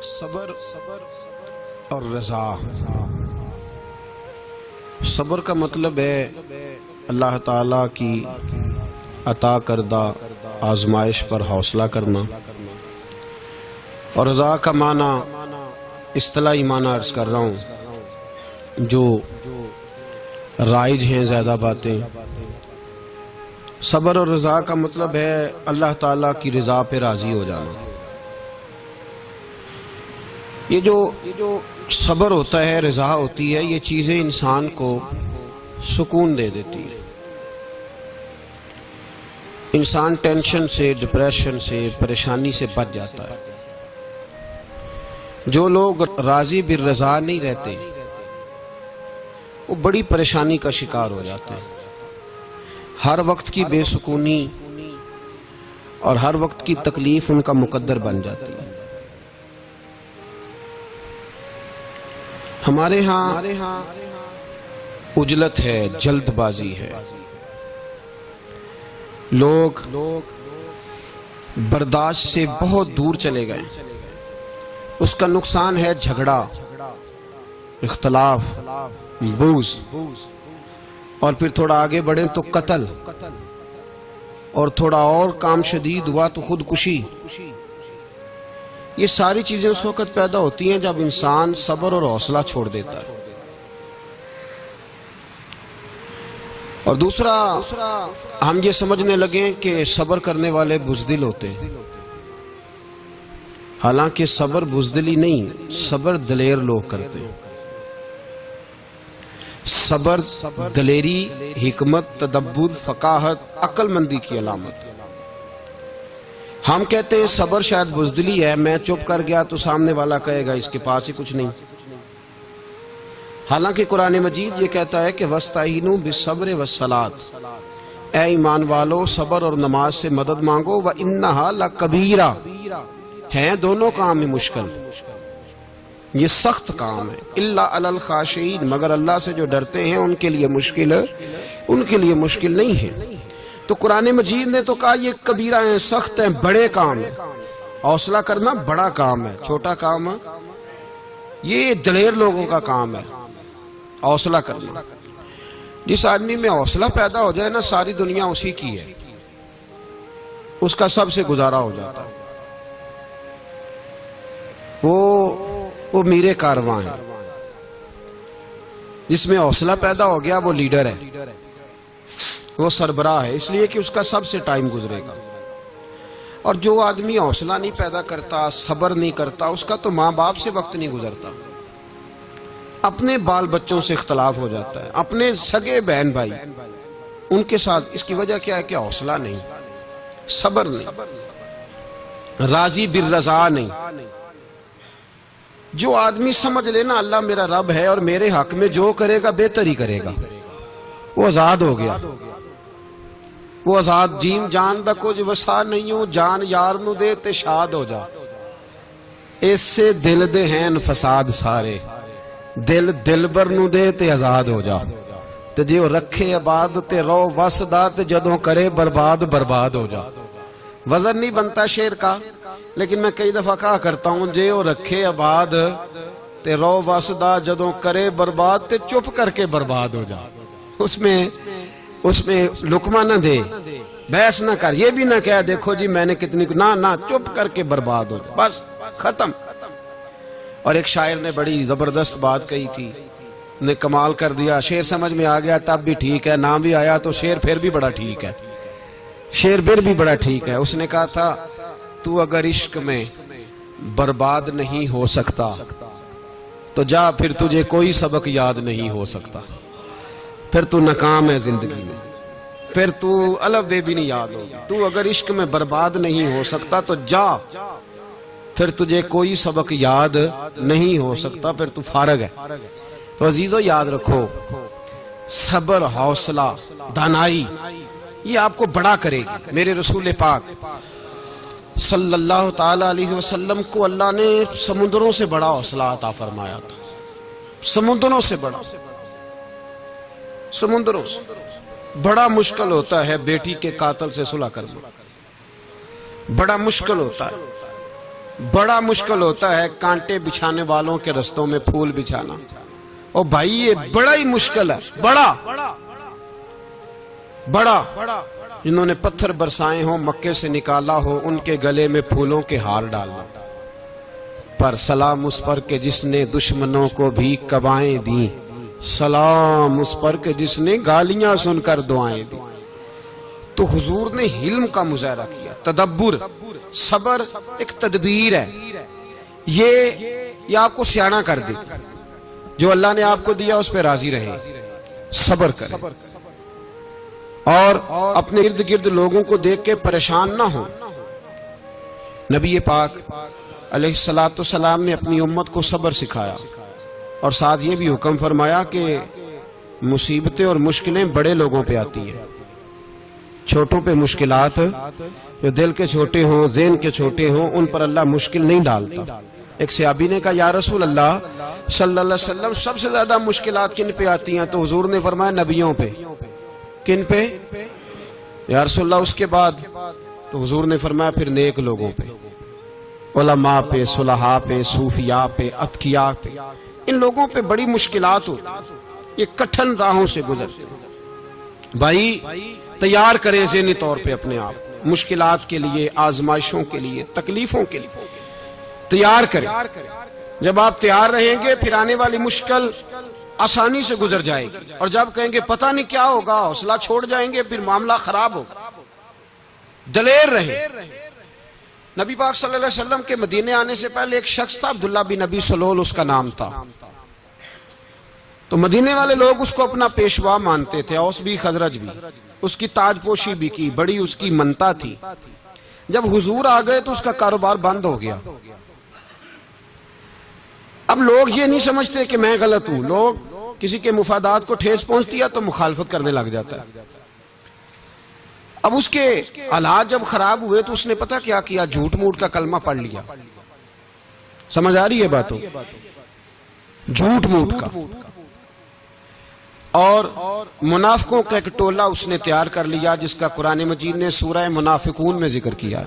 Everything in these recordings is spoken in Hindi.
सबर और रज़ा। सबर का मतलब है अल्लाह ताला की अता करदा आजमाइश पर हौसला करना, और रज़ा का माना इस्तिलाही माना अर्ज कर रहा हूँ जो राइज हैं ज़्यादा बातें। सबर और रज़ा का मतलब है अल्लाह ताला की रज़ा पे राज़ी हो जाना। ये जो सबर होता है, रज़ा होती है, ये चीज़ें इंसान को सुकून दे देती है। इंसान टेंशन से, डिप्रेशन से, परेशानी से बच जाता है। जो लोग राज़ी बिर रज़ा नहीं रहते वो बड़ी परेशानी का शिकार हो जाते हैं। हर वक्त की बेसुकूनी और हर वक्त की तकलीफ उनका मुकद्दर बन जाती है। हमारे यहाँ उजलत है, जल्दबाजी है, लोग बर्दाश्त से बहुत दूर चले गए। उसका नुकसान है झगड़ा, इख्तलाफ, बूज़, और फिर थोड़ा आगे बढ़े तो कत्ल, और थोड़ा और काम शदीद हुआ तो खुदकुशी। ये सारी चीजें उस वक्त पैदा होती हैं जब इंसान सब्र और हौसला छोड़ देता है। और दूसरा हम ये समझने लगे कि सब्र करने वाले बुज़दिल होते हैं। हालांकि सब्र बुज़दिली नहीं, सब्र दलेर लोग करते हैं। सब्र दलेरी, हिकमत, तदब्बुर, फकाहत, अक्लमंदी की अलामत। हम कहते हैं सब्र शायद बुज़दिली है, मैं चुप कर गया तो सामने वाला कहेगा इसके पास ही कुछ नहीं। हालांकि कुरान मजीद ये कहता है कि वस्ताइनु बिस्सब्र वस्सलात, ऐ ईमान वालो सब्र और नमाज से मदद मांगो, व इन्नहा लकबीरा, हैं दोनों काम में मुश्किल, ये सख्त काम है। इल्ला अलल खाशीन, मगर अल्लाह से जो डरते हैं उनके लिए मुश्किल नहीं है। तो कुरान मजीद ने तो कहा ये कबीरा है, सख्त है, बड़े काम है। हौसला करना बड़ा काम है, छोटा काम है। ये दलेर लोगों का काम है हौसला करना। जिस आदमी में हौसला पैदा हो जाए ना, सारी दुनिया उसी की है, उसका सबसे गुजारा हो जाता है। वो मीरे कारवां है। जिसमें हौसला पैदा हो गया वो लीडर है, वो सरबराह है, इसलिए कि उसका सबसे टाइम गुजरेगा। और जो आदमी हौसला नहीं पैदा करता, सब्र नहीं करता, उसका तो माँ बाप से वक्त नहीं गुजरता, अपने बाल बच्चों से इख्तलाफ हो जाता है, अपने सगे बहन भाई उनके साथ। इसकी वजह क्या है कि हौसला नहीं, सब्र नहीं, राजी बिर रज़ा नहीं। जो आदमी समझ लेना अल्लाह मेरा रब है और मेरे हक में जो करेगा बेहतर ही करेगा, वो आजाद हो गया। वो आजाद जीम जान दा कुछ वसा नहीं हो, जान यार नू दे ते शाद हो जा। इससे दिल दे हैं फसाद सारे, दिल दिलबर नू दे ते आजाद हो जा। ते जे रखे आबाद ते रो वसदा, ते जदों करे बर्बाद बर्बाद हो जा। वजन नहीं बनता शेर का, लेकिन मैं कई दफा कहा करता हूं, जे वो रखे आबाद ते रो वसदा, जदों करे बर्बाद ते चुप करके बर्बाद हो जा। उसमें लुकमा न दे, बहस न कर, ये भी ना कह देखो जी मैंने कितनी, ना, चुप करके बर्बाद हो जा, बस खत्म। और एक शायर ने बड़ी जबरदस्त बात कही थी, ने कमाल कर दिया। शेर समझ में आ गया तब भी ठीक है, नाम भी आया तो शेर फिर भी बड़ा ठीक है, शेर फिर भी बड़ा ठीक है। उसने कहा था, तू अगर इश्क में बर्बाद नहीं हो सकता तो जा, फिर तुझे कोई सबक याद नहीं हो सकता, फिर तू नाकाम है जिंदगी में, फिर तू अलफ बे भी नहीं याद होगी। तू अगर इश्क में बर्बाद नहीं हो सकता तो जा, फिर तुझे कोई सबक याद नहीं हो सकता, फिर तू फारग है। तो अजीजों याद रखो, सब्र, हौसला, दानाई ये आपको बड़ा करेगी। मेरे रसूल पाक सल्लल्लाहु ताला अलैहि वसल्लम को अल्लाह ने समुद्रों से बड़ा हौसला अता फरमाया था, समुद्रों से बड़ा। समुद्रों से बड़ा मुश्किल होता है बेटी के कातिल से सुलह करना, बड़ा मुश्किल होता है। बड़ा मुश्किल होता है कांटे बिछाने वालों के रस्तों में फूल बिछाना। और भाई ये बड़ा ही मुश्किल है, बड़ा जिन्होंने पत्थर बरसाए हो, मक्के से निकाला हो, उनके गले में फूलों के हार डालना। पर सलाम उस पर के जिसने दुश्मनों को भी कबाएं दी, सलाम उस पर के जिसने गालियां सुनकर दुआएं दी। तो हुजूर ने हिल्म का मुजाहरा किया, तदब्बुर, सबर एक तदबीर है। ये आपको सियाना कर दे। जो अल्लाह ने आपको दिया उस पर राजी रहे, सबर करे और अपने इर्द गिर्द लोगों को देख के परेशान ना हो। नबी पाक अलैहिस्सलातु सलाम ने अपनी उम्मत को सबर सिखाया और साथ ये भी हुक्म फरमाया कि मुसीबतें और मुश्किलें बड़े लोगों पे आती हैं, छोटों पे मुश्किलात, जो दिल के छोटे हों, ज़हन के छोटे हों, उन पर अल्लाह मुश्किल नहीं डालता। एक सहाबी ने कहा, या रसूल अल्लाह सल्लल्लाहु अलैहि वसल्लम, सबसे ज्यादा मुश्किलात किन पे आती हैं? तो हुजूर ने फरमाया, नबियों पे। किन पे? या रसूल अल्लाह उसके बाद? तो हुजूर ने फरमाया, फिर नेक लोगों पे, उलमा पे, सुलहा पे, सूफिया पे, अतकिया पे। इन लोगों पे बड़ी मुश्किलात होती, ये कठिन राहों से गुजरते। भाई तैयार करें ज़हनी तौर पे अपने आप मुश्किलात के लिए, आजमाइशों के लिए, तकलीफों के लिए तैयार करें। जब आप तैयार रहेंगे फिर आने वाली मुश्किल आसानी से गुजर जाएगी। और जब कहेंगे पता नहीं क्या होगा, हौसला छोड़ जाएंगे, फिर मामला खराब होगा। दलेर रहे। नबी पाक सल्लल्लाहु अलैहि वसल्लम के मदीने आने से पहले एक शख्स था, अब्दुल्ला बिन नबी सलोल उसका नाम था। तो मदीने वाले लोग उसको अपना पेशवा मानते थे, औस भी खजरज भी। उसकी ताजपोशी भी की, बड़ी उसकी मनता थी। जब हुजूर आ गए तो उसका कारोबार बंद हो गया। अब लोग ये नहीं समझते कि मैं गलत हूं, लोग किसी के मुफादात को ठेस पहुंचती है तो मुखालफत करने लग जाता है। अब उसके हालात जब खराब हुए तो उसने पता क्या किया, झूठ मूठ का कलमा पढ़ लिया। समझ आ रही है बातों? झूठ मूठ का। और मुनाफिकों का एक टोला उसने तैयार कर लिया, जिसका कुरान मजीद ने सूरह मुनाफिकून में जिक्र किया।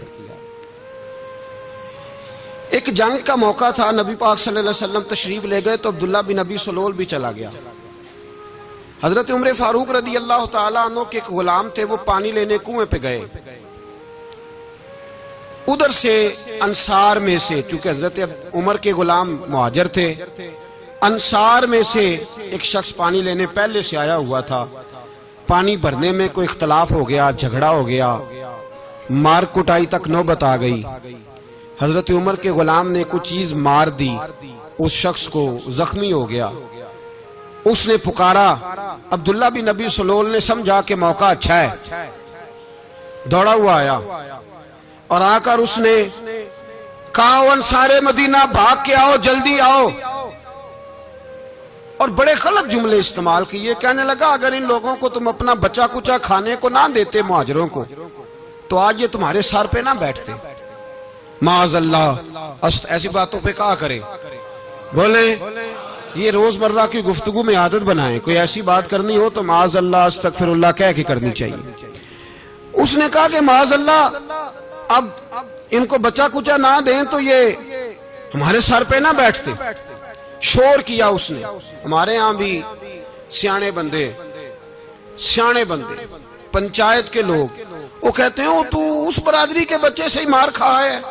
एक जंग का मौका था, नबी पाक सल्लल्लाहु अलैहि वसल्लम तशरीफ ले गए तो अब्दुल्ला बिन नबी सलोल भी चला गया। हजरत उमर फारूक रदी अल्लाह ताला अन्हु के एक गुलाम थे, वो पानी लेने कुएं पे गए। उधर से अंसार में से, चूंकि हजरत उमर के गुलाम मुहाजिर थे, अंसार में से एक शख्स पानी लेने पहले से आया हुआ था। पानी भरने में कोई इख्तलाफ हो गया, झगड़ा हो गया, मार कुटाई तक नौबत आ गई। हजरत उमर के गुलाम ने कुछ चीज मार दी, उस शख्स को जख्मी हो गया। उसने पुकारा, अब्दुल्ला बिन नबी सलोल ने समझा कि मौका अच्छा है, दौड़ा हुआ आया और आकर उसने कहा, अंसारे मदीना भाग के आओ, जल्दी आओ। और बड़े गलत जुमले इस्तेमाल किए। कहने लगा, अगर इन लोगों को तुम अपना बचा कुचा खाने को ना देते मुहाजिरों को, तो आज ये तुम्हारे सर पे ना बैठते। माअज़ल्लाह, ऐसी बातों पे क्या करें? बोले ये रोजमर्रा की गुफ्तगू में आदत बनाएं, कोई ऐसी बात करनी हो तो माअज़ल्लाह अस्तगफिरुल्लाह कह के करनी चाहिए। उसने कहा कि माअज़ल्लाह, अब इनको बचा कुचा ना दें तो ये हमारे सर पे ना बैठते। शोर किया उसने। हमारे यहां भी सियाने बंदे पंचायत के लोग, वो कहते हैं, तू उस बरादरी के बच्चे से ही मार खा है,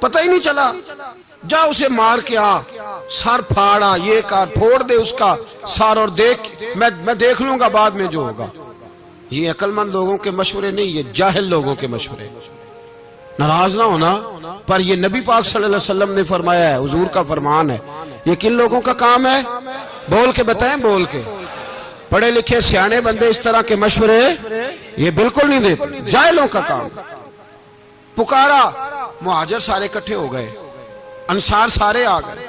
पता ही नहीं चला, जा उसे मार के आ, सर फाड़ा, ये कर, फोड़ दे उसका सर और देख, मैं देख लूंगा बाद में जो होगा। ये अक्लमंद लोगों के मशवरे नहीं, ये जाहिल लोगों के मशवरे। नाराज ना होना, पर ये नबी पाक सल्लल्लाहु अलैहि वसल्लम ने फरमाया है, हुजूर का फरमान है। ये किन लोगों का काम है? बोल के बताएं, बोल के। पढ़े लिखे सियाने बंदे इस तरह के मशवरे ये बिल्कुल नहीं देते, जाहिलों का काम। पुकारा, मुहाजिर सारे इकट्ठे हो गए, अंसार सारे आ गए।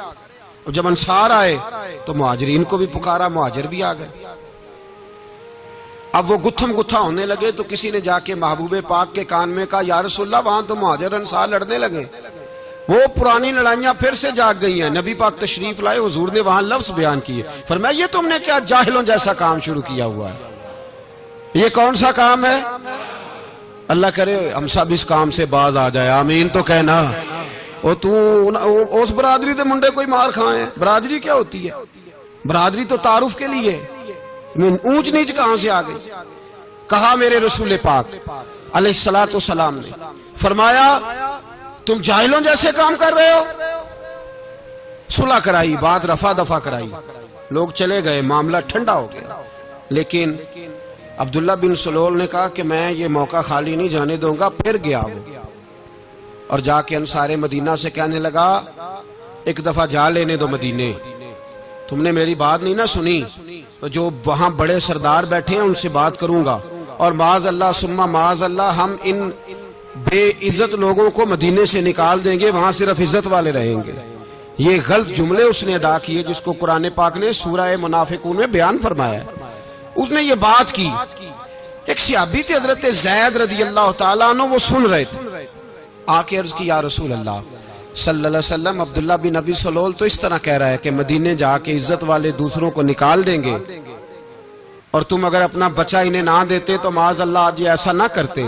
और जब अंसार आए तो मुहाजिरीन को भी पुकारा, मुहाजिर भी आ गए। अब वो गुत्थम गुत्था होने लगे तो किसी ने जाके महबूबे पाक के कान में कहा, या रसूलल्लाह, वहां तो मुहाजिर अंसार लड़ने लगे, वो पुरानी लड़ाइयां फिर से जाग गई हैं। नबी पाक तशरीफ लाए, हुजूर ने वहां लफ्ज बयान किए, फरमाया, ये तुमने क्या जाहिलों जैसा काम शुरू किया हुआ है? ये कौन सा काम है? अल्लाह करे हम सब इस काम से बाज आ जाए, आमीन तो कहना। और तू उस बरादरी के मुंडे कोई मार खाए, बरादरी क्या होती है? बरादरी तो तारुफ के लिए, ऊंच नीच कहां से आ गई? कहा मेरे रसूल पाक अलैहिस्सलातु सलाम ने फरमाया तुम जाहिलों जैसे काम कर रहे हो। सुलह कराई, बात रफा दफा कराई, लोग चले गए, मामला ठंडा हो गया। लेकिन अब्दुल्ला बिन सलोल ने कहा कि मैं ये मौका खाली नहीं जाने दूंगा। फिर गया वो और जाके अंसारे मदीना से कहने लगा एक दफा जा लेने दो मदीने, तुमने मेरी बात नहीं ना सुनी तो जो वहां बड़े सरदार बैठे हैं उनसे बात करूंगा, और माज अल्लाह सुम्मा माज अल्लाह हम इन बेइज्जत लोगों को मदीने से निकाल देंगे, वहां सिर्फ इज्जत वाले रहेंगे। ये गलत जुमले उसने अदा किए जिसको कुरान पाक ने सूरह मुनाफिकून में बयान फरमाया है। उसने ये बात की। एक सहाबी थे हजरत ज़ैद रदी अल्लाह तआला अन्हु, वो सुन रहे थे। आके अर्ज की या रसूल अल्लाह सल्लल्लाहु अलैहि वसल्लम अब्दुल्ला बिन अबी सलोल तो इस तरह कह रहा है कि मदीने जाके इज्जत वाले दूसरों को निकाल देंगे, और तुम अगर अपना बच्चा इन्हें ना देते तो माज अल्लाह आज ऐसा ना करते।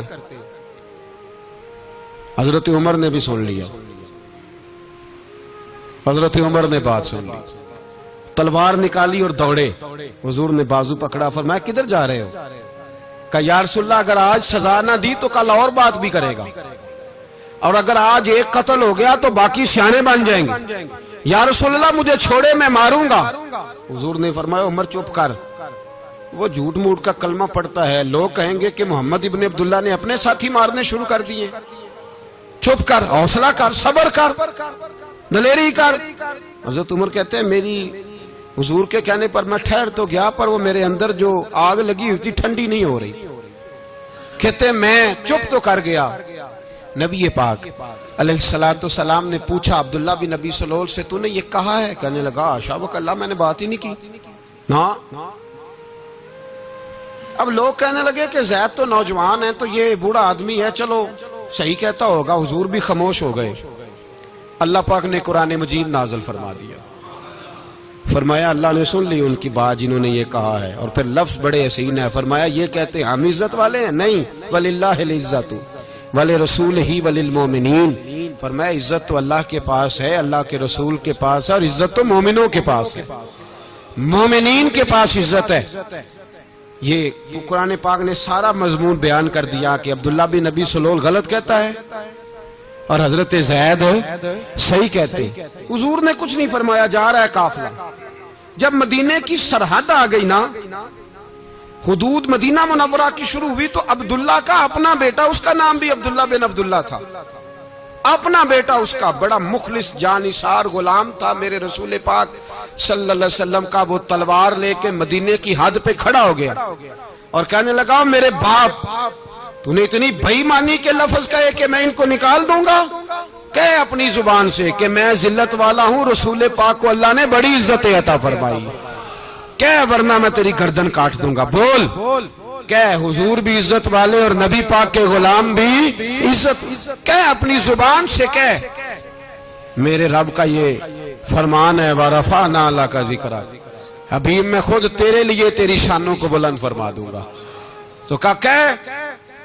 हजरत उमर ने भी सुन लिया, हजरत उमर ने बात सुन ली, तलवार निकाली और दौड़े। हुजूर ने बाजू पकड़ा, फरमाया किधर जा रहे हो? कहा या रसूलल्लाह अगर आज सजा ना दी तो कल और बात भी करेगा, और अगर आज एक कत्ल हो गया तो बाकी सियाने बन जाएंगे। या रसूलल्लाह मुझे छोड़े, मैं मारूंगा। हुजूर ने फरमाया उमर चुप कर, वो झूठ मूठ का कलमा पढ़ता है, लोग कहेंगे कि मोहम्मद इब्ने अब्दुल्ला ने अपने साथी मारने शुरू कर दिए। चुप कर, हौसला कर, सब्र कर, दलेरी कर। हजरत उमर कहते हैं मेरी हुजूर के कहने पर मैं ठहर तो गया, पर वो मेरे अंदर जो आग लगी हुई थी ठंडी नहीं हो रही। कहते मैं चुप तो कर गया। नबी पाक अलैहिस्सलातु सलाम ने पूछा अब्दुल्ला बिन नबी सलोल से तूने ये कहा है? कहने लगा आशा वकल्ला मैंने बात ही नहीं की ना। अब लोग कहने लगे कि ज़ैद तो नौजवान है, तो ये बूढ़ा आदमी है, चलो सही कहता होगा। हुजूर भी खामोश हो गए। अल्लाह पाक ने कुरान मजीद नाज़िल फरमा दिया, फरमाया अल्लाह ने सुन ली उनकी बात जिन्होंने ये कहा है। और फिर लफ्ज बड़े हसीन है, फरमाया ये कहते हैं हम इज्जत वाले हैं, नहीं, वलिल्लाहिल इज्जतु वले रसूल ही वलिल मोमिनीन। फरमाया इज्जत तो अल्लाह के पास है, अल्लाह के रसूल के पास है, और इज्जत तो मोमिनों के पास है, मोमिनीन के पास इज्जत है। ये कुरान पाक ने सारा मजमून बयान कर दिया कि अब्दुल्ला बिन नबी सलोल गलत कहता है और हजरत ज़ैद सही कहते हैं। हुजूर ने कुछ नहीं फरमाया, जा रहा है काफिला। जब मदीने की सरहद आ गई ना, हुदूद मदीना मुनव्वरा की शुरू हुई, तो अब्दुल्ला का अपना बेटा, उसका नाम भी अब्दुल्ला बिन अब्दुल्ला था, अपना बेटा उसका बड़ा मुखलिस जानिसार गुलाम था मेरे रसूल पाक सल्लल्लाहु अलैहि वसल्लम का। वो तलवार लेके मदीने की हद पे खड़ा हो गया और कहने लगा मेरे बाप तूने इतनी बेईमानी के लफ्ज कहे कि मैं इनको निकाल दूंगा? कहे अपनी जुबान से कि मैं जिल्लत वाला हूं, रसूल पाक को अल्लाह ने बड़ी इज्जत अता फरमाई, कह वरना मैं तेरी गर्दन काट दूंगा। बोल कह हुजूर भी इज्जत वाले और नबी पाक के गुलाम भी इज्जत, कह अपनी जुबान से कह मेरे रब का ये फरमान है, वरफा नाला का जिक्र हबीब मैं खुद तेरे लिए तेरी शानों को बुलंद फरमा दूंगा। तो कह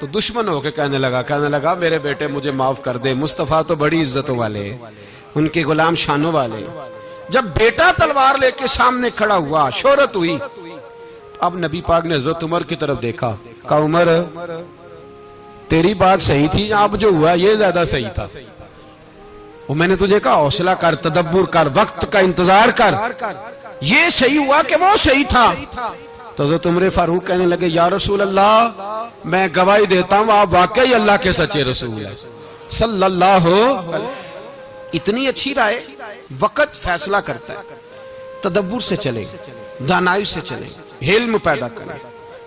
तो दुश्मन होके कहने लगा मेरे बेटे मुझे माफ कर दे, मुस्तफा तो बड़ी इज्जतों वाले, उनके गुलाम शानों वाले। जब बेटा तलवार लेके सामने खड़ा हुआ, शोहरत हुई, अब नबी पाक ने हजरत उमर की तरफ देखा, कहा उमर तेरी बात सही थी, अब जो हुआ ये ज्यादा सही था। वो मैंने तुझे कहा हौसला कर, तदब्बुर कर, वक्त का इंतजार कर, ये सही हुआ कि वो सही था। तो हजरत उमर फारूक कहने लगे या रसूल अल्लाह मैं गवाही देता हूं आप वाकई अल्लाह के सच्चे रसूल हैं सल्लल्लाहु। इतनी अच्छी राय, वक्त फैसला करता है, तदब्बुर से चले, दानाई से चले, हिल्म पैदा करें,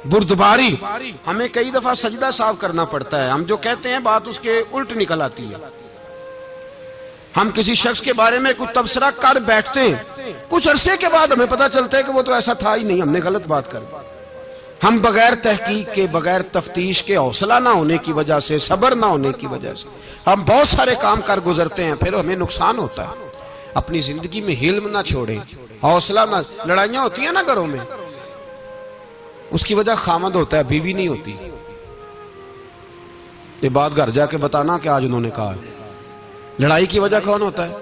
बुर्दबारी। हमें कई दफा सजदा साफ करना पड़ता है, हम जो कहते हैं बात उसके उल्ट निकल आती है। हम किसी शख्स के बारे में कुछ तबसरा कर बैठते हैं, कुछ अरसे के बाद हमें पता चलता है कि वो तो ऐसा था ही नहीं, हमने गलत बात कर दी। हम बगैर तहकीक के, बगैर तफ्तीश के, हौसला ना होने की वजह से, सब्र ना होने की वजह से हम बहुत सारे काम कर गुजरते हैं, फिर हमें नुकसान होता है। अपनी जिंदगी में हिल्म ना छोड़े, हौसला ना, लड़ाइयां होती है ना घरों में, उसकी वजह खामद होता है, बीवी नहीं होती। ये बात घर जाके बताना कि आज उन्होंने कहा है। लड़ाई की वजह कौन होता है?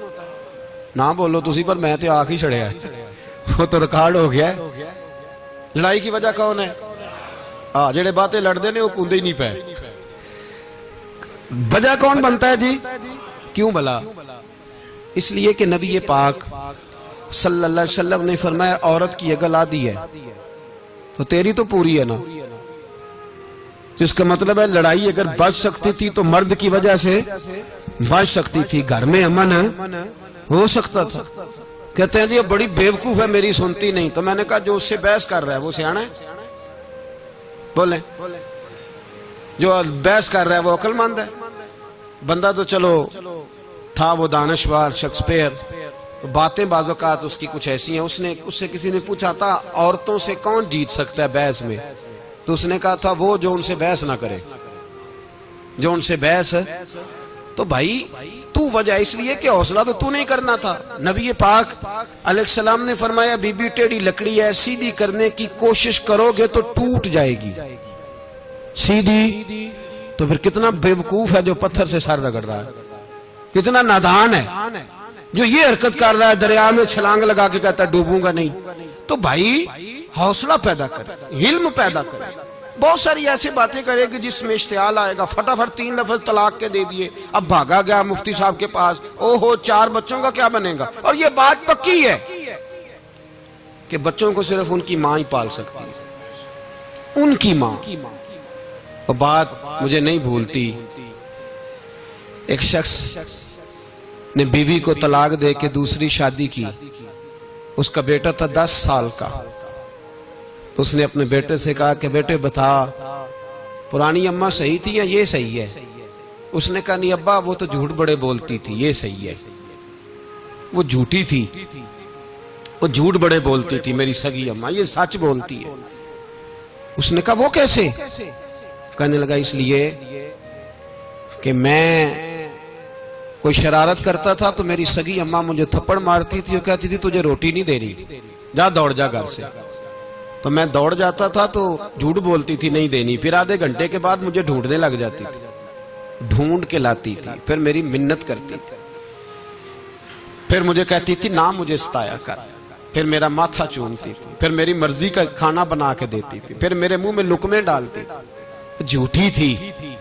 ना बोलो तुसी, पर मैं तो आख ही छड़िया है, वो तो रिकॉर्ड हो गया है। लड़ाई की वजह कौन है? हाँ, जेड़े बातें लड़ते ने वो कूदे ही नहीं पे। वजह कौन बनता है जी? क्यों भला? इसलिए कि नबी पाक सल्लल्लाहु अलैहि वसल्लम ने फरमाया औरत की अकल आधी है तो तेरी तो पूरी है ना। जिसका मतलब है लड़ाई अगर बच सकती थी तो मर्द की वजह से बच सकती थी, घर में अमन हो सकता था। कहते हैं जी ये बड़ी बेवकूफ है, मेरी सुनती नहीं। तो मैंने कहा जो उससे बहस कर रहा है वो सियाना है? बोले जो बहस कर रहा है वो अक्लमंद है? बंदा तो चलो था वो दानिशवार शेक्सपियर, बातें बाज़ौकात उसकी कुछ ऐसी हैं। उससे किसी ने पूछा था औरतों से कौन जीत सकता है बहस में, तो उसने कहा था वो जो उनसे बहस ना करे, जो उनसे बहस। तो भाई तू वजह इसलिए कि हौसला तो तू नहीं करना था। नबी पाक अलैहिस्सलाम ने फरमाया बीबी टेढ़ी लकड़ी है, सीधी करने की कोशिश करोगे तो टूट जाएगी। सीधी तो फिर कितना बेवकूफ है जो पत्थर से सर रगड़ रहा है, कितना नादान है जो ये हरकत कर रहा है, दरिया में छलांग लगा के कहता है डूबूंगा नहीं। तो भाई हौसला पैदा कर, हिल्म पैदा कर। बहुत सारी ऐसी बातें करेगी जिसमें इश्तियाल आएगा, फटाफट 3 लफ्ज तलाक के दे दिए, अब भागा गया मुफ्ती साहब के पास, ओहो 4 बच्चों का क्या बनेगा। और ये बात पक्की है कि बच्चों को सिर्फ उनकी मां ही पाल सकती है, उनकी मां। और बात मुझे नहीं भूलती, एक शख्स ने बीवी को तलाक दे के दूसरी शादी की। उसका बेटा था 10 साल का। तो उसने अपने बेटे से कहा कि बेटे बता पुरानी अम्मा सही थी या ये सही है? उसने कहा नहीं अब्बा वो तो झूठ बड़े बोलती थी, ये सही है। वो झूठी थी, वो झूठ बड़े बोलती थी मेरी सगी अम्मा, ये सच बोलती है। उसने कहा वो कैसे? कहने लगा इसलिए कि मैं कोई शरारत करता था तो मेरी सगी अम्मा मुझे थप्पड़ मारती थी और कहती थी तुझे रोटी नहीं दे रही, जा दौड़ जा घर से। तो मैं दौड़ जाता था तो झूठ बोलती थी नहीं देनी, फिर आधे घंटे के बाद मुझे ढूंढने लग जाती थी, ढूंढ के लाती थी, फिर मेरी मिन्नत करती थी, फिर मुझे कहती थी ना मुझे सताया कर, फिर मेरा माथा चूमती थी, फिर मेरी मर्जी का खाना बना के देती थी, फिर मेरे मुंह में लुकमे डालती थी। झूठी थी,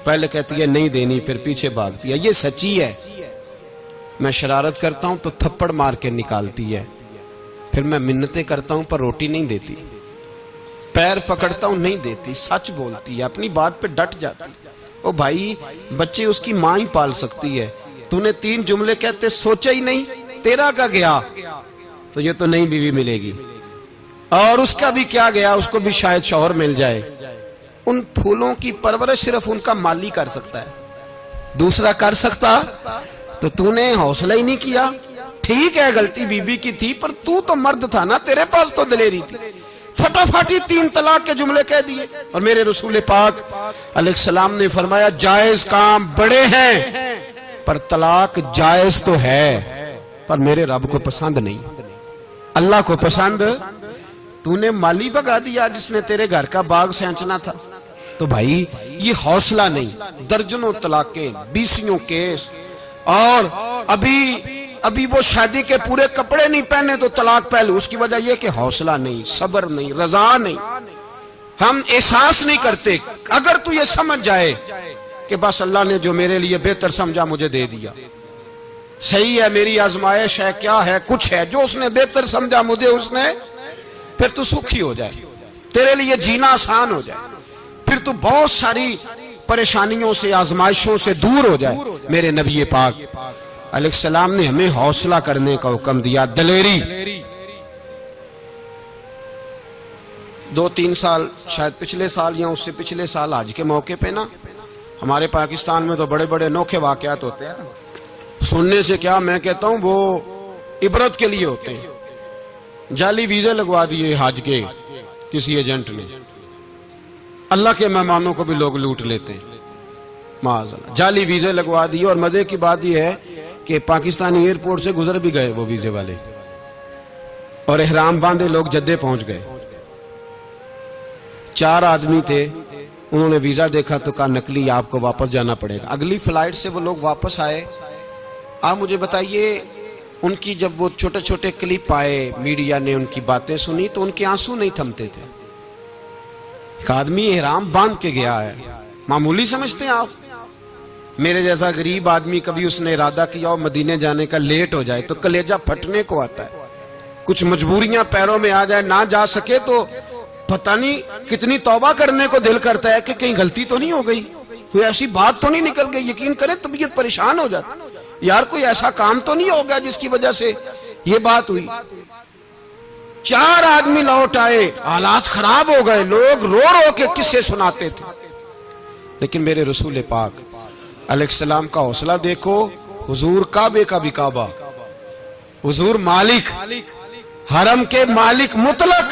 पहले कहती है नहीं देनी, फिर पीछे भागती है। ये सच्ची है, मैं शरारत करता हूं तो थप्पड़ मार के निकालती है, फिर मैं मिन्नतें करता हूं पर रोटी नहीं देती, पैर पकड़ता हूं नहीं देती, सच बोलती है, अपनी बात पे डट जाती। ओ भाई बच्चे उसकी मां ही पाल सकती है। तूने 3 जुमले कहते सोचा ही नहीं, तेरा का गया तो ये तो नई बीवी मिलेगी, और उसका भी क्या गया, उसको भी शायद शौहर मिल जाए। उन फूलों की परवरिश सिर्फ उनका माली कर सकता है, दूसरा कर सकता। तो तूने हौसला ही नहीं किया। ठीक है गलती बीबी की थी, पर तू तो मर्द था ना, तेरे पास तो दलेरी थी। फटाफट ही 3 तलाक के जुमले कह दिए। और मेरे रसूल पाक अलैहिस्सलाम ने फरमाया जायज काम बड़े हैं पर तलाक जायज तो है, पर मेरे रब को पसंद नहीं, अल्लाह को पसंद। तूने माली भगा दिया जिसने तेरे घर का बाग सेंचना था। तो भाई ये हौसला नहीं, दर्जनों तलाकें, 20 केस, और अभी वो शादी के पूरे कपड़े नहीं पहने तो तलाक पहले। उसकी वजह यह कि हौसला नहीं, सब्र नहीं, रजा नहीं, हम एहसास नहीं करते। अगर तू ये समझ जाए कि बस अल्लाह ने जो मेरे लिए बेहतर समझा मुझे दे दिया, सही है, मेरी आजमाइश है, क्या है, कुछ है, जो उसने बेहतर समझा मुझे उसने, फिर तू सुखी हो जाए, तेरे लिए जीना आसान हो जाए, फिर तू बहुत सारी परेशानियों से, आजमाइशों से दूर हो जाए। मेरे नबी पाक अलैहिस्सलाम ने हमें हौसला करने का हुक्म दिया, दलेरी। 2-3 साल शायद पिछले साल या उससे पिछले साल हज के मौके पे ना, हमारे पाकिस्तान में तो बड़े बड़े अनोखे वाकयात होते हैं, सुनने से क्या मैं कहता हूं वो इबरत के लिए होते हैं। जाली वीजे लगवा दिए हज के किसी एजेंट ने, अल्लाह के मेहमानों को भी लोग लूट लेते हैं, माज़अल्लाह जाली वीजे लगवा दिए। और मजे की बात यह है कि पाकिस्तानी एयरपोर्ट से गुजर भी गए वो वीजे वाले, और एहराम बांधे लोग जद्दे पहुंच गए। 4 आदमी थे, उन्होंने वीजा देखा तो कहा नकली, आपको वापस जाना पड़ेगा। अगली फ्लाइट से वो लोग वापस आए। आप मुझे बताइए, उनकी जब वो छोटे छोटे क्लिप आए, मीडिया ने उनकी बातें सुनी तो उनके आंसू नहीं थमते थे। एक आदमी एहराम बांध के गया है, मामूली समझते हैं आप? मेरे जैसा गरीब आदमी, कभी उसने इरादा किया और मदीने जाने का, लेट हो जाए तो कलेजा फटने को आता है। कुछ मजबूरियां पैरों में आ जाए, ना जा सके तो पता नहीं कितनी तौबा करने को दिल करता है कि कहीं गलती तो नहीं हो गई, कोई ऐसी बात तो नहीं निकल गई। यकीन करें तबीयत परेशान हो जाती, यार कोई ऐसा काम तो नहीं हो गया जिसकी वजह से ये बात हुई। 4 आदमी लौट आए, हालात खराब हो गए, लोग रो रो के किस्से सुनाते थे। लेकिन मेरे रसूल पाक अलैहिस्सलाम का हौसला देखो। हुजूर काबे का भी काबा, हुजूर मालिक, हरम के मालिक मुतलक,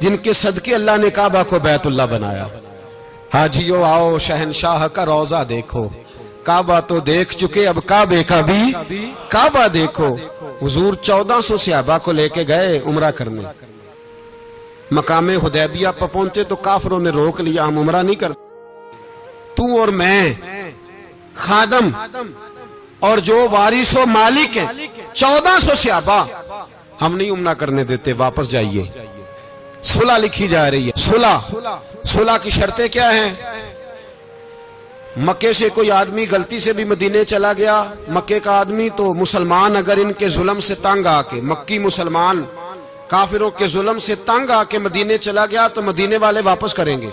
जिनके सदके अल्लाह ने काबा को बैतुल्लाह बनाया। हाजियो आओ शहनशाह का रोजा देखो, काबा तो देख चुके, अब काबे का भी काबा देखो। हुजूर 1400 सहाबा को लेके गए उमरा करने। मकामे हुदैबिया पर पहुंचे तो काफिरों ने रोक लिया, हम उमरा नहीं करते। तू और मैं खादम और जो वारिसो मालिक है 1400 सहाबा, हम नहीं उमरा करने देते, वापस जाइए। सुलह लिखी जा रही है। सुलह की शर्तें क्या हैं? मक्के से कोई आदमी गलती से भी मदीने चला गया, मक्के का आदमी, तो मुसलमान अगर इनके जुल्म से तंग आके, मक्की मुसलमान काफिरों के जुल्म से तंग आके मदीने चला गया तो मदीने वाले वापस करेंगे।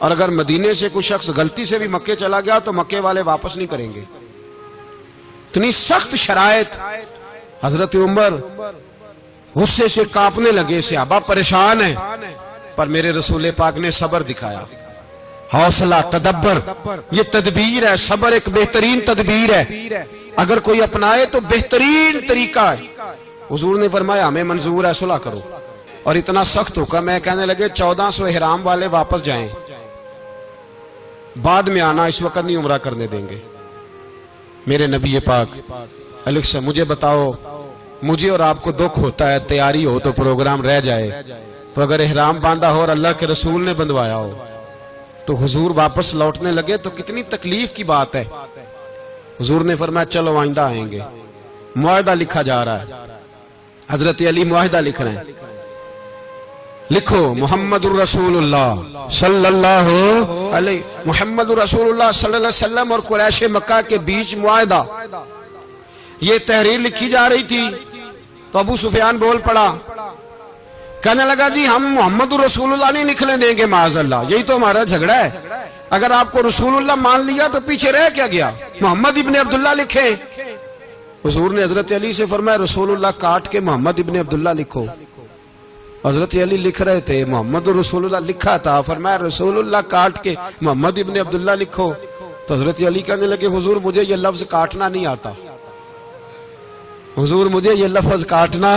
और अगर मदीने से कोई शख्स गलती से भी मक्के चला गया तो मक्के वाले वापस नहीं करेंगे। इतनी सख्त शरायत। हजरत उमर गुस्से से कांपने लगे, सहाबा परेशान है, पर मेरे रसूल पाक ने सब्र दिखाया। हौसला, तदब्बर, ये तदबीर है। सब्र एक बेहतरीन तदबीर है, अगर कोई अपनाए तो बेहतरीन तरीका है। हुजूर ने फरमाया हमें मंजूर है, सुलह करो। और इतना सख्त हुक्म है, कहने लगे 1400 इहराम वाले वापस जाएं, बाद में आना, इस वक्त नहीं उमरा करने देंगे। मेरे नबी पाक अलैहिस्सलाम, मुझे बताओ, मुझे और आपको दुख होता है, तैयारी हो तो प्रोग्राम रह जाए, तो अगर इहराम बांधा हो और अल्लाह के रसूल ने बंधवाया हो तो हुजूर वापस लौटने लगे तो कितनी तकलीफ की बात है। हुजूर ने फरमाया चलो आइंदा आएंगे। मुआहदा लिखा जा रहा है, हजरत अली मुआहदा लिख रहे हैं। लिखो मुहम्मदुर रसूलुल्लाह सल्लल्लाहु अलैहि मुहम्मदुर रसूलुल्लाह सल्लल्लाहु अलैहि वसल्लम और कुरैश मक्का के बीच मुआहदा। ये तहरीर लिखी जा रही थी तो अबू सुफियान बोल पड़ा, कहने लगा जी हम मुहम्मदुर रसूलुल्लाह नहीं निकलने देंगे माज़अल्लाह, यही तो हमारा झगड़ा है। अगर आपको रसूलुल्लाह मान लिया तो पीछे रह क्या गया, मोहम्मद इब्ने अब्दुल्लाह लिखे। हुजूर ने हजरत अली से फरमाया रसूलुल्लाह काट के मोहम्मद इब्ने अब्दुल्लाह लिखो। हजरत अली लिख रहे थे, मोहम्मद रसूलुल्लाह लिखा था, फरमाया रसूलुल्लाह काट के मोहम्मद इब्ने अब्दुल्लाह लिखो। तो हजरत अली कहने लगे हुजूर मुझे ये लफ्ज काटना नहीं आता, हुजूर मुझे ये लफ्ज काटना।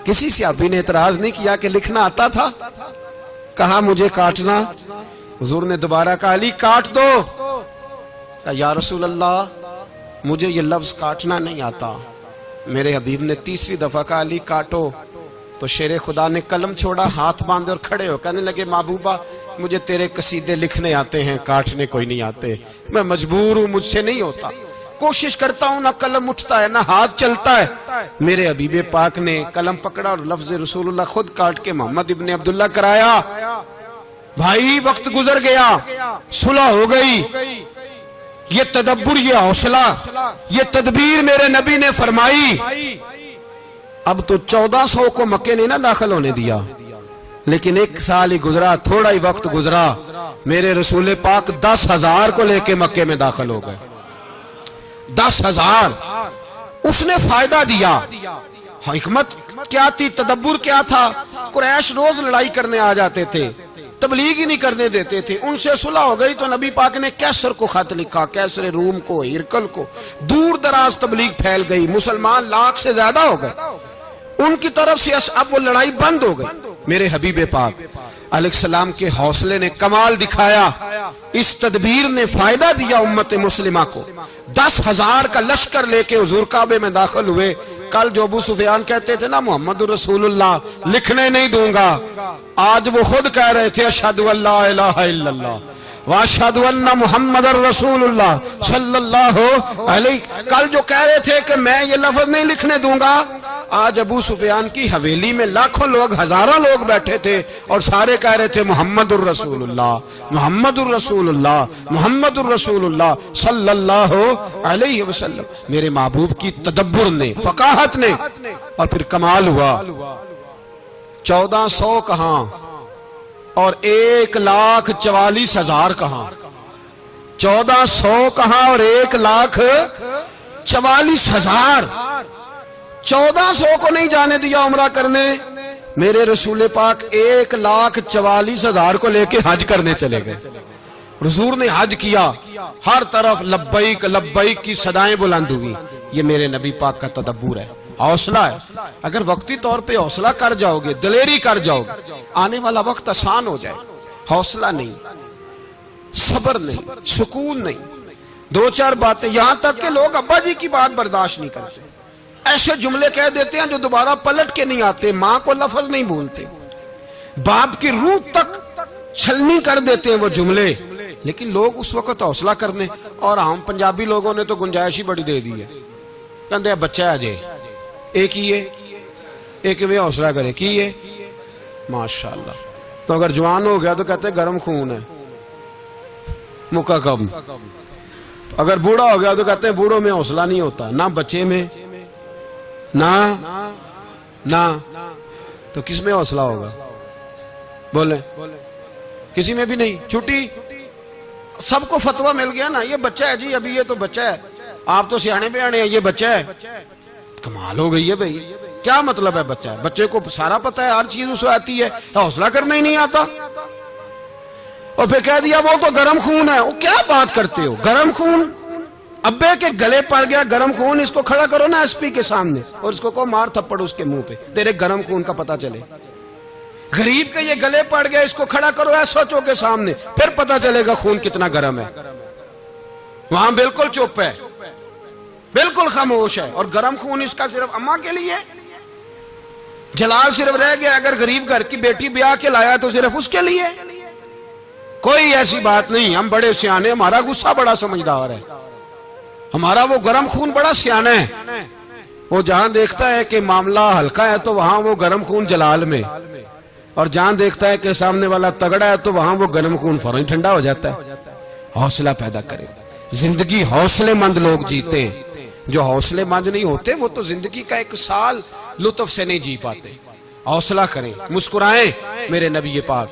किसी सहाबी ने एतराज नहीं किया कि लिखना आता था, कहा मुझे काटना। हुजूर ने दोबारा कहा अली काट दो। कहा या रसूल अल्लाह मुझे ये लफ्ज काटना नहीं आता। मेरे हबीब ने तीसरी दफा कहा अली काटो। तो शेरे खुदा ने कलम छोड़ा, हाथ बांधे और खड़े हो कहने लगे महबूबा मुझे तेरे कसीदे लिखने आते हैं, काटने कोई नहीं आते, मैं मजबूर हूं, मुझसे नहीं होता। कोशिश करता हूं, ना कलम उठता है ना हाथ चलता है। मेरे हबीबे पाक ने कलम पकड़ा और लफ्ज रसूलुल्लाह खुद काट के मोहम्मद इब्ने अब्दुल्लाह कराया। भाई वक्त गुजर गया, सुलह हो गई। ये तदब्बुर, ये हौसला, ये तदबीर मेरे नबी ने फरमाई। अब तो 1400 को मक्के ने ना दाखिल होने दिया, लेकिन 1 साल ही गुजरा, थोड़ा ही वक्त गुजरा, मेरे रसूल पाक 10,000 को लेके मक्के में दाखिल हो गए। 10,000 उसने फायदा दिया। हिकमत क्या थी, तदब्बुर क्या था? कुरैश रोज लड़ाई करने आ जाते थे, तबलीग ही नहीं करने देते थे। उनसे सुलह हो गई तो नबी पाक ने कैसर को खत लिखा, कैसर रूम को, हिरकल को, दूर दराज तबलीग फैल गई, मुसलमान 1,00,000 से ज्यादा हो गए उनकी तरफ से। अब वो लड़ाई बंद हो गई। मेरे हबीबे पाक अलैहिस्सलाम के हौसले ने कमाल दिखाया, इस तदबीर ने फायदा दिया उम्मत मुस्लिमा को। 10,000 का लश्कर लेके हुजूर काबे में दाखिल हुए। कल जो अबू सुफियान कहते थे ना मोहम्मद रसूलुल्लाह लिखने नहीं दूंगा, आज वो खुद कह रहे थे अशहदु अल्ला इलाहा इल्लल्लाह व अशहदु अन्ना मुहम्मदर रसूलुल्लाह सल्लल्लाहु अलैहि। कल जो कह रहे थे कि मैं ये लफ्ज नहीं लिखने दूंगा, आज अबू सुफियान की हवेली में लाखों लोग, हजारों लोग बैठे थे और सारे कह रहे थे मुहम्मदुर रसूलुल्लाह, मुहम्मदुर रसूलुल्लाह, मुहम्मदुर रसूलुल्लाह सल्लल्लाहु अलैहि वसल्लम। मेरे महबूब की तदब्बुर ने, फकाहत ने, और फिर कमाल हुआ। 1400 कहां और 1,44,000 कहां, 1400 कहां और 1,44,000। 1400 को नहीं जाने दिया उम्रा करने, मेरे रसूल पाक 1,44,000 को लेके हज करने चले गए। हुजूर ने हज किया, हर तरफ लब्बैक लब्बैक की सदाएं बुलंद हुई। ये मेरे नबी पाक का तदब्बुर है, हौसला है। अगर वक्ती तौर पे हौसला कर जाओगे, दिलेरी कर जाओगे, आने वाला वक्त आसान हो जाए। हौसला नहीं, सब्र नहीं, सुकून नहीं, दो चार बातें, यहां तक कि लोग अब्बा जी की बात बर्दाश्त नहीं करते, ऐसे जुमले कह देते हैं जो दोबारा पलट के नहीं आते, मां को लफ्ज नहीं बोलते, बाप की रूह तक छलनी कर देते हैं वो जुमले। लेकिन लोग उस वक्त हौसला करने, और हम पंजाबी लोगों ने तो गुंजाइश ही बड़ी दे दी है, कहते बच्चा है अजय एक ही है, एक में हौसला करे की है माशाल्लाह। तो अगर जवान हो गया तो कहते हैं गर्म खून है, मुका कम। अगर बूढ़ा हो गया तो कहते हैं बूढ़ों में हौसला नहीं होता, ना बच्चे में ना तो किस में हौसला होगा? बोले किसी में भी नहीं। छुट्टी, सबको फतवा मिल गया ना, ये बच्चा है जी, अभी ये तो बच्चा है, आप तो सियाने बयाने हैं, ये बच्चा है। कमाल हो गई है भाई, क्या मतलब है बच्चा है? बच्चे को सारा पता है, हर चीज उसे आती है, हौसला करना ही नहीं आता। और फिर कह दिया वो तो गर्म खून है। वो क्या बात करते हो, गर्म खून? अब्बे के गले पड़ गया गर्म खून, इसको खड़ा करो ना एसपी के सामने और इसको को मार थप्पड़ उसके मुंह पे, तेरे गर्म खून का पता चले। गरीब के ये गले पड़ गया, इसको खड़ा करो एसओचओ के सामने, फिर पता चलेगा खून कितना गर्म है। वहां बिल्कुल चुप है, बिल्कुल खामोश है, और गर्म खून इसका सिर्फ अम्मा के लिए। जलाल सिर्फ रह गया, अगर गरीब घर की बेटी ब्याह के लाया तो सिर्फ उसके लिए। कोई ऐसी बात नहीं, हम बड़े सियाने, हमारा गुस्सा बड़ा समझदार है, हमारा वो गर्म खून बड़ा सियाना है। वो जहां देखता है कि मामला हल्का है तो वहां वो गर्म खून जलाल में, और जहां देखता है कि सामने वाला तगड़ा है तो वहां वो गर्म खून फौरन ठंडा हो जाता है। हौसला पैदा करें, जिंदगी हौसलेमंद लोग जीते हैं, जो हौसलेमंद नहीं होते वो तो जिंदगी का एक साल लुत्फ से नहीं जी पाते। हौसला करें, मुस्कुराएं। मेरे नबी पाक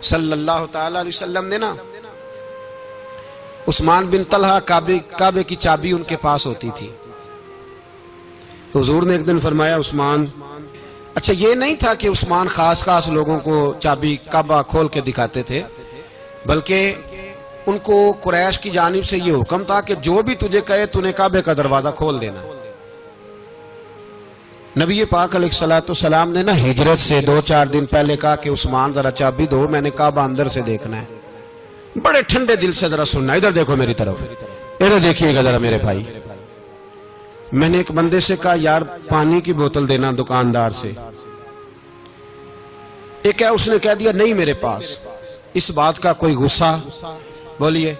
सल्लल्लाहु ताला अलैहि वसल्लम ने ना, उस्मान बिन तलहा काबे की चाबी उनके पास होती थी, तो हुजूर ने एक दिन फरमाया उस्मान, अच्छा ये नहीं था कि उस्मान खास लोगों को चाबी काबा खोल के दिखाते थे, बल्कि उनको कुरैश की जानिब से ये हुक्म था कि जो भी तुझे कहे तूने काबे का दरवाजा खोल देना। नबी पाक अलैहिस्सलाम ने ना हिजरत से 2-4 दिन पहले कहा कि उस्मान जरा चाबी दो, मैंने काबा अंदर से देखना है। बड़े ठंडे दिल से जरा सुनना, इधर देखो मेरी तरफ, इधर देखिएगा जरा मेरे भाई। मैंने एक बंदे से कहा यार पानी की बोतल देना दुकानदार से, एक है उसने कह दिया नहीं मेरे पास। इस बात का कोई गुस्सा? बोलिए।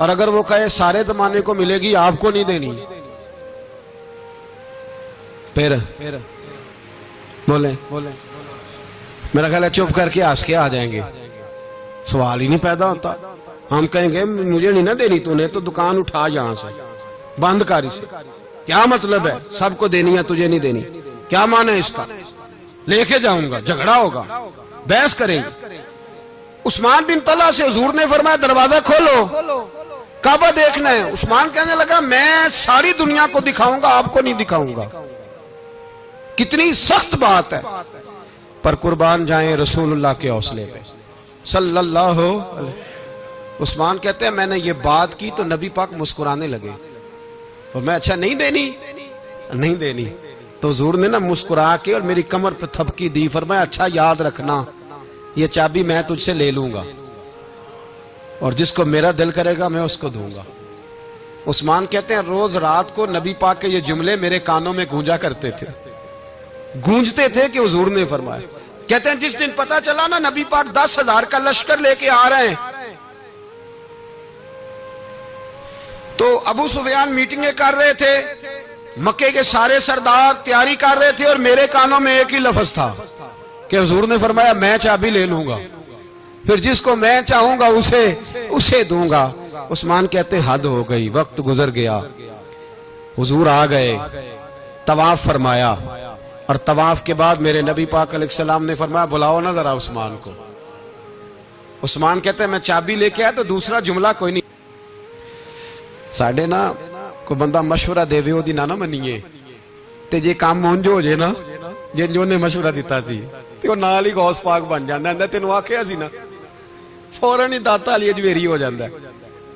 और अगर वो कहे सारे जमाने को मिलेगी आपको नहीं देनी, फिर बोले मेरा ख्याल है चुप करके हंस के आ जाएंगे, सवाल ही नहीं पैदा होता। हम कहेंगे मुझे नहीं ना देनी तूने, तो दुकान उठा यहां से, बंद कर इसे। क्या मतलब है सबको देनी है तुझे नहीं देनी? क्या माने इसका? लेके जाऊंगा, झगड़ा होगा, बहस करेंगे। उस्मान बिन तलहा से हुजूर ने फरमाया दरवाजा खोलो, काबा देखना है। उस्मान कहने लगा मैं सारी दुनिया को दिखाऊंगा, आपको नहीं दिखाऊंगा। कितनी सख्त बात है, पर कुर्बान जाएं रसूलुल्लाह के हौसले पे सल्लल्लाहु अलैहि। उस्मान कहते हैं मैंने ये बात की तो नबी पाक मुस्कुराने लगे, और मैं अच्छा नहीं देनी, तो हुजूर ने ना मुस्कुरा के और मेरी कमर पे थपकी दी, फरमाया अच्छा याद रखना ये चाबी मैं तुझसे ले लूंगा, और जिसको मेरा दिल करेगा मैं उसको दूंगा। उस्मान कहते हैं रोज रात को नबी पाक के ये जुमले मेरे कानों में गूंजा करते थे, गूंजते थे कि हुजूर ने फरमाया। कहते हैं जिस दिन पता चला ना नबी पाक 10,000 का लश्कर लेके आ रहे हैं, तो अबू सुफियान मीटिंगें कर रहे थे, मक्के के सारे सरदार तैयारी कर रहे थे, और मेरे कानों में एक ही लफ्ज था कि हुजूर ने फरमाया मैं चाबी ले लूंगा, फिर जिसको मैं चाहूंगा उसे दूंगा। उस्मान कहते हैं हद हो गई, वक्त गुजर गया, हुजूर आ गए, तवाफ फरमाया, और तवाफ के बाद मेरे नबी पाक अलैहिस्सलाम ने फरमाया बुलाओ ना जरा उस्मान को। उस्मान कहते हैं मैं चाबी लेके आया तो दूसरा जुमला कोई नहीं। साढ़े ना कोई बंदा मशवरा देवे ओदी ना मनीए, ते जे काम उंज हो जे ना जिंज उन्हें मशवरा दिता सी ते ओ नाल ही गौस पाक बन जांदा है। तेनू आखिया सी ना, फौरन ही दाता वाली अजवेरी हो जाता है।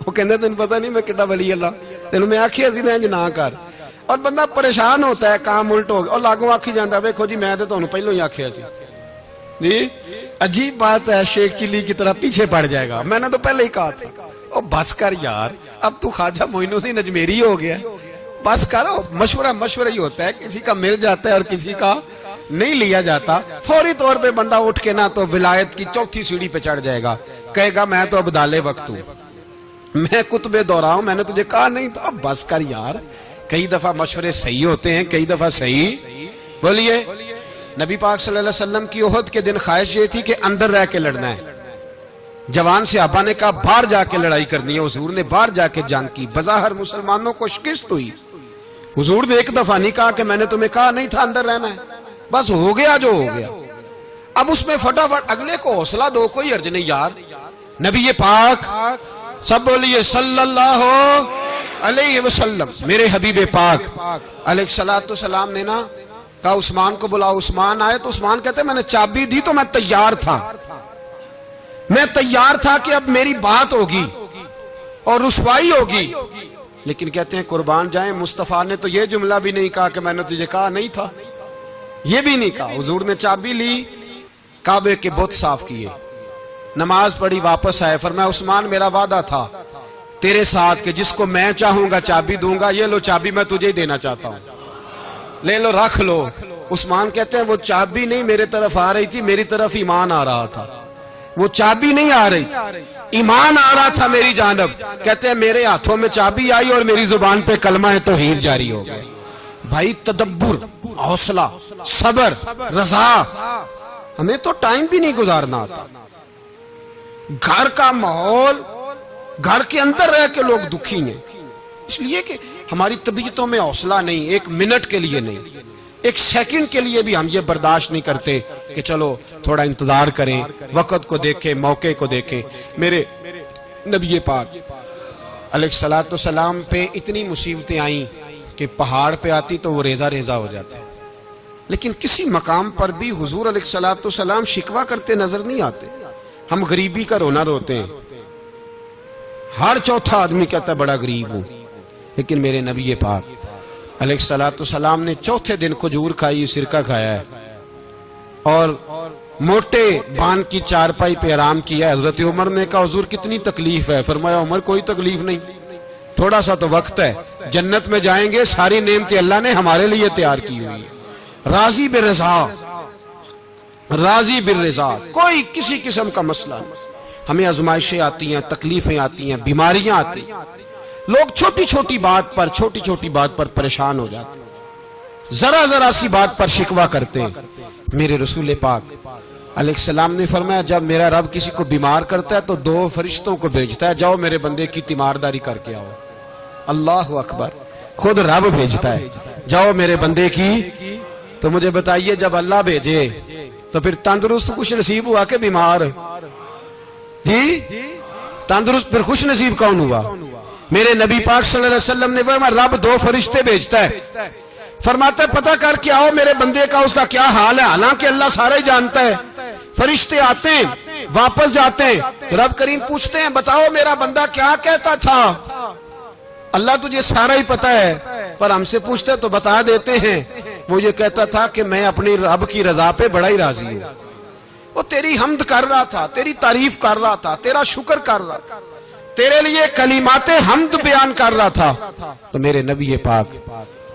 वो कहंदे तेन पता नहीं मैं किड्डा वली अल्लाह, तेनू मैं आखिया सी मैं इंज ना कर, और बंदा परेशान होता है, काम उल्ट हो गया, और लागों आखी जाता वेखो जी मैं तो तुहानू पहलों ही आखिया सी जी। अजीब बात है, शेख चिल्ली की तरह पीछे पड़ जाएगा, मैंने तो पहले ही कहा था। ओ बस कर यार, अब तू ख्वाजा मोइनुद्दीन अजमेरी हो गया, बस करो। मशवरा ही होता है, किसी का मिल जाता है और किसी का नहीं लिया जाता। फौरी तौर पे बंदा उठ के ना तो विलायत की चौथी सीढ़ी पे चढ़ जाएगा, कहेगा मैं तो अब दाले वक्त हूं, मैं कुतबे दौरा हूं, मैंने तुझे कहा नहीं था। अब बस कर यार, कई दफा मशवरे सही होते हैं, कई दफा सही। बोलिए नबी पाक सल्लल्लाहु अलैहि वसल्लम की ओहद के दिन ख्वाहिश ये थी कि अंदर रह के लड़ना है। जवान सहाबा ने कहा बाहर जाके लड़ाई करनी है, हुजूर ने बाहर जाके जंग की, बज़ाहिर मुसलमानों को शिकस्त हुई। हुजूर ने एक दफा नहीं कहा कि मैंने तुम्हें कहा नहीं था अंदर रहना है, बस हो गया जो हो गया। अब उसमें फटाफट अगले को हौसला दो, कोई अर्ज नहीं यार। नबी ये पाक, सब बोलिए सल्लल्लाहु अलैहि वसल्लम, मेरे हबीबे पाक अलैहिस्सलातु सलाम ने ना कहा उस्मान को बुलाओ। उस्मान आए तो उस्मान कहते मैंने चाबी दी तो मैं तैयार था, मैं तैयार था कि अब मेरी बात होगी और रुसवाई होगी। लेकिन कहते हैं कुर्बान जाए, मुस्तफा ने तो ये जुमला भी नहीं कहा कि मैंने तुझे कहा नहीं था, ये भी नहीं कहा। हुजूर ने चाबी ली, काबे के बुत साफ किए, नमाज पढ़ी, वापस आए, फरमाया उस्मान मेरा वादा था तेरे साथ कि जिसको मैं चाहूंगा चाबी दूंगा, ये लो चाबी मैं तुझे ही देना चाहता हूं, ले लो रख लो। उस्मान कहते हैं वो चाबी नहीं मेरे तरफ आ रही थी, मेरी तरफ ईमान आ रहा था। वो चाबी नहीं आ रही, ईमान आ रहा था मेरी जानब। कहते हैं मेरे हाथों में चाबी आई और मेरी जुबान पे कलमा है तौहीद जारी हो गया। भाई तदब्बुर, हौसला, सबर, रजा, हमें तो टाइम भी नहीं गुजारना आता। घर का माहौल, घर के अंदर रह के लोग दुखी हैं, इसलिए कि हमारी तबीयतों में हौसला नहीं, एक मिनट के लिए नहीं, एक सेकंड के लिए भी हम ये बर्दाश्त नहीं करते कि चलो थोड़ा इंतजार करें, वक्त को देखें, मौके को देखें। मेरे नबी पाक अलैहिस्सलातु सलाम पे इतनी मुसीबतें आई कि पहाड़ पे आती तो वो रेजा रेजा हो जाते, लेकिन किसी मकाम पर भी हुजूर अलैहिस्सलातु सलाम शिकवा करते नजर नहीं आते। हम गरीबी का रोना रोते हैं, हर चौथा आदमी कहता है बड़ा गरीब हूं, लेकिन मेरे नबी पाक अलैहिस्सलातु सलाम ने चौथे दिन खजूर खाई, सिरका खाया है और मोटे बान की चारपाई पे आराम किया। हजरत उमर ने कहा हुजूर कितनी तकलीफ है? फरमाया उमर कोई तकलीफ नहीं, थोड़ा सा तो वक्त है, जन्नत में जाएंगे, सारी नेमतें अल्लाह ने हमारे लिए तैयार की हुई है। राजी बिरज़ा, राजी बिरज़ा, कोई किसी किस्म का मसला नहीं। हमें आजमाइशें आती हैं, तकलीफें आती हैं, बीमारियां आती हैं, लोग छोटी छोटी बात पर परेशान हो जाते हैं, जरा जरा सी बात पर शिकवा करते हैं। मेरे रसूल पाक अलैहिस्सलाम ने फरमाया जब मेरा रब किसी को बीमार करता है तो 2 फरिश्तों को भेजता है, जाओ मेरे बंदे की तीमारदारी करके आओ। अल्लाह अकबर, खुद रब भेजता है, जाओ मेरे बंदे की। तो मुझे बताइए जब अल्लाह भेजे तो फिर तंदुरुस्त खुश नसीब हुआ के बीमार? जी तंदुरुस्त फिर खुश नसीब कौन हुआ? मेरे नबी पाक सल्लल्लाहु अलैहि वसल्लम ने फरमाया रब 2 फरिश्ते भेजता है, फरमाता है पता करके आओ मेरे बंदे का उसका क्या हाल है। हालांकि अल्लाह सारा ही जानता है। फरिश्ते आते हैं, वापस जाते हैं, तो रब करीम पूछते हैं बताओ मेरा बंदा क्या कहता था? अल्लाह तुझे सारा ही पता है, पर हमसे पूछते तो बता देते हैं। वो ये कहता था कि मैं अपनी रब की रजा पे बड़ा ही राजी हूं। वो तेरी हमद कर रहा था, तेरी तारीफ कर रहा था, तेरा शुक्र कर रहा था, तेरे लिए कलीमाते हम्द बयान कर रहा था, तो मेरे नबी पाक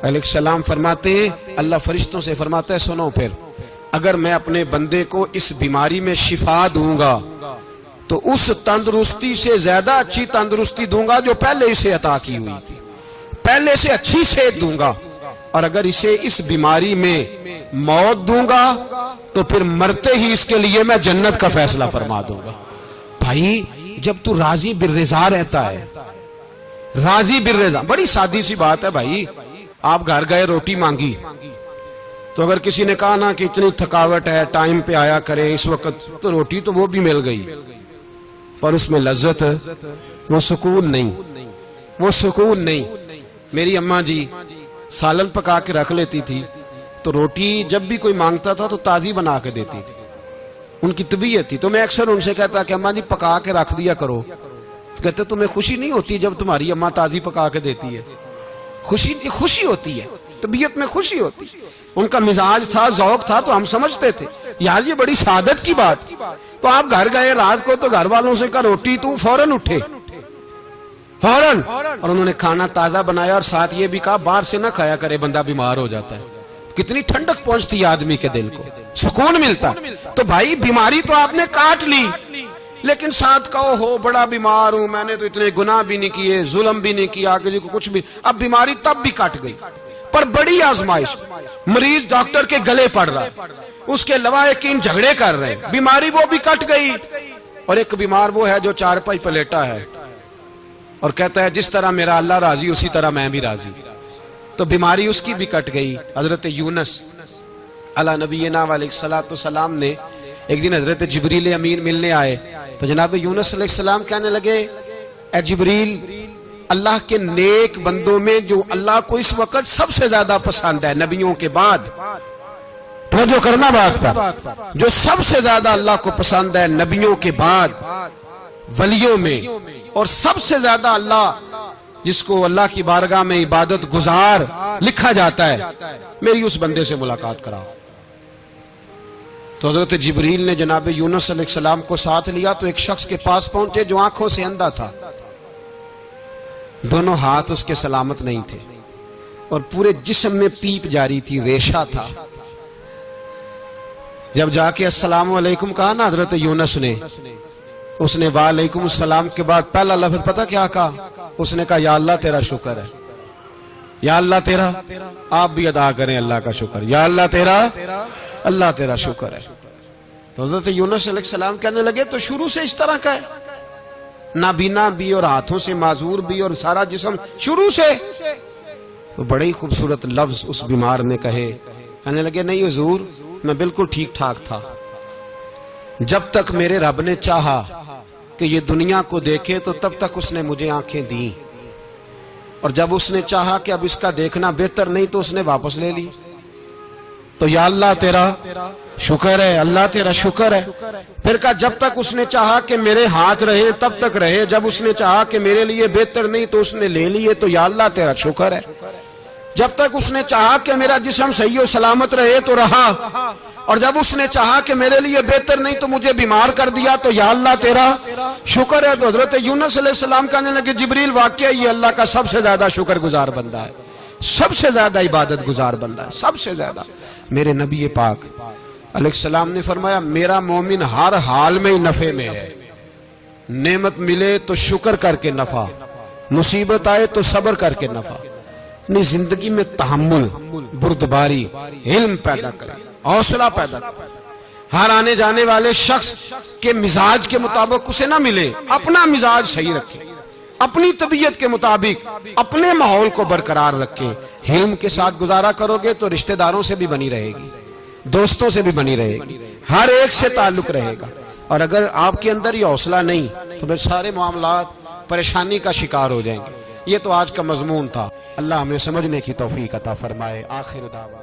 अलैहिस्सलाम फरमाते हैं, अल्लाह फरिश्तों से फरमाता है, सुनो फिर, अगर मैं अपने बंदे को इस बीमारी में शिफा दूंगा तो उस तंदुरुस्ती से ज्यादा अच्छी तंदुरुस्ती दूंगा जो पहले इसे अता की हुई थी, पहले से अच्छी सेहत दूंगा। और अगर इसे इस बीमारी में मौत दूंगा तो फिर मरते ही इसके लिए मैं जन्नत का फैसला फरमा दूंगा। भाई जब तू राजी बिर्रिज़ा रहता है, राजी बिर्रिज़ा, बड़ी सादी सी बात है भाई। आप घर गए, रोटी मांगी, तो अगर किसी ने कहा ना कि इतनी थकावट है, टाइम पे आया करें इस वक्त, तो रोटी तो वो भी मिल गई, पर उसमें लज्जत, वो सुकून नहीं, वो सुकून नहीं। मेरी अम्मा जी सालन पका के रख लेती थी, तो रोटी जब भी कोई मांगता था तो ताजी बना के देती थी, उनकी तबीयत थी। तो मैं अक्सर उनसे कहता कि अम्मा जी पका के रख दिया करो, तो कहते तुम्हें खुशी नहीं होती जब तुम्हारी अम्मा ताजी पका के देती है? खुशी, खुशी होती है, तबीयत में खुशी होती। उनका मिजाज था, जौक था, तो हम समझते थे यार ये बड़ी सादत की बात। तो आप घर गए रात को, तो घर वालों से कहा रोटी, तू फौरन उठे, फौरन। और उन्होंने खाना ताजा बनाया और साथ ये भी कहा बाहर से ना खाया करे, बंदा बीमार हो जाता है। कितनी ठंडक पहुंचती है आदमी के दिल को, सुकून मिलता। तो भाई बीमारी तो आपने काट ली, लेकिन साथ कहो हो बड़ा बीमार हूं, मैंने तो इतने गुनाह भी नहीं किए, जुल्म भी नहीं किया, किसी को कुछ भी। अब बीमारी तब भी कट गई, पर बड़ी आजमाइश, मरीज डॉक्टर के गले पड़ रहा है, उसके लवाहिकीन झगड़े कर रहे हैं, बीमारी वो भी कट गई। और एक बीमार वो है जो चारपाई पलेटा है और कहता है जिस तरह मेरा अल्लाह राजी उसी तरह मैं भी राजी, तो बीमारी उसकी भी कट गई। हजरत यूनुस अला नबीना अलैहिस्सलातु सलाम ने एक दिन हजरत जिब्रील अमीन मिलने आए, तो जनाब यूनुस अलैहिस्सलाम कहने लगे, ए जिब्रील, अल्लाह के नेक बंदों में जो अल्लाह को इस वक्त सबसे ज्यादा पसंद है नबियों के बाद, तो जो करना बात पर, जो सबसे ज्यादा अल्लाह को पसंद है नबियों के बाद वलियों में, और सबसे ज्यादा अल्लाह जिसको अल्लाह की बारगाह में इबादत गुजार लिखा जाता है, मेरी उस बंदे से मुलाकात कराओ। तो हजरत जिब्रील ने जनाब यूनुस अलैहिस्सलाम को साथ लिया, तो एक शख्स के पास पहुंचे जो आंखों से अंधा था, दोनों हाथ उसके सलामत नहीं थे और पूरे जिस्म में पीप जारी थी, रेशा था। जब जाके अस्सलामु अलैकुम कहा ना हजरत यूनुस ने, उसने वालेकुम सलाम के बाद पहला लफ्ज पता क्या कहा? उसने कहा या अल्लाह तेरा शुक्र है, या अल्लाह तेरा, आप भी अदा करें अल्लाह का शुक्र, या अल्लाह तेरा, अल्लाह तेरा शुक्र है। तो हजरत यूनुस अलैहिस्सलाम कहने लगे तो शुरू से इस तरह का है, नाबीना भी और हाथों से माजूर भी और सारा जिस्म शुरू से। तो बड़े ही खूबसूरत लफ्ज उस बीमार ने कहे, कहने लगे नहीं हुजूर, मैं बिल्कुल ठीक ठाक था, जब तक मेरे रब ने चाहा कि ये दुनिया को देखे तो तब तक उसने मुझे आंखें दी, और जब उसने चाहा कि अब इसका देखना बेहतर नहीं तो उसने वापस ले ली। तो या अल्लाह तेरा शुक्र है, अल्लाह तेरा शुक्र है। फिर कहा जब तक उसने चाहा कि मेरे हाथ रहे तब तक रहे, जब उसने चाहा कि मेरे लिए बेहतर नहीं तो उसने ले लिए, तो या अल्लाह तेरा शुक्र है। जब तक उसने चाहा कि मेरा जिस्म सही और सलामत रहे तो रहा, और जब उसने चाहा कि मेरे लिए बेहतर नहीं तो मुझे बीमार कर दिया, तो या अल्लाह तेरा शुक्र है। तो हजरत यूनुस अलैहिस्सलाम कहने लगे जिब्रील वाकई ये अल्लाह का सबसे ज्यादा शुक्रगुजार बंदा है, सबसे ज्यादा इबादत गुजार बंदा है, सबसे ज्यादा। मेरे नबी पाक अलैहिस्सलाम ने फरमाया मेरा मोमिन हर हाल में ही नफे में है, नेमत मिले तो शुक्र करके नफा, मुसीबत आए तो सब्र करके नफा। अपनी जिंदगी में तहम्मुल, बुर्दबारी, इल्म पैदा करे, हौसला पैदा करे। हर आने जाने वाले शख्स के मिजाज के मुताबिक उसे ना मिले, अपना मिजाज सही रखे, अपनी तबीयत के मुताबिक अपने माहौल को बरकरार रखे। हिल्म के साथ गुजारा करोगे तो रिश्तेदारों से भी बनी रहेगी, दोस्तों से भी बनी रहेगी, हर एक से ताल्लुक रहेगा। और अगर आपके अंदर ये हौसला नहीं तो फिर सारे मामलात परेशानी का शिकार हो जाएंगे। ये तो आज का मजमून था। अल्लाह हमें समझने की तौफीक अता फरमाए। आखिर दावा।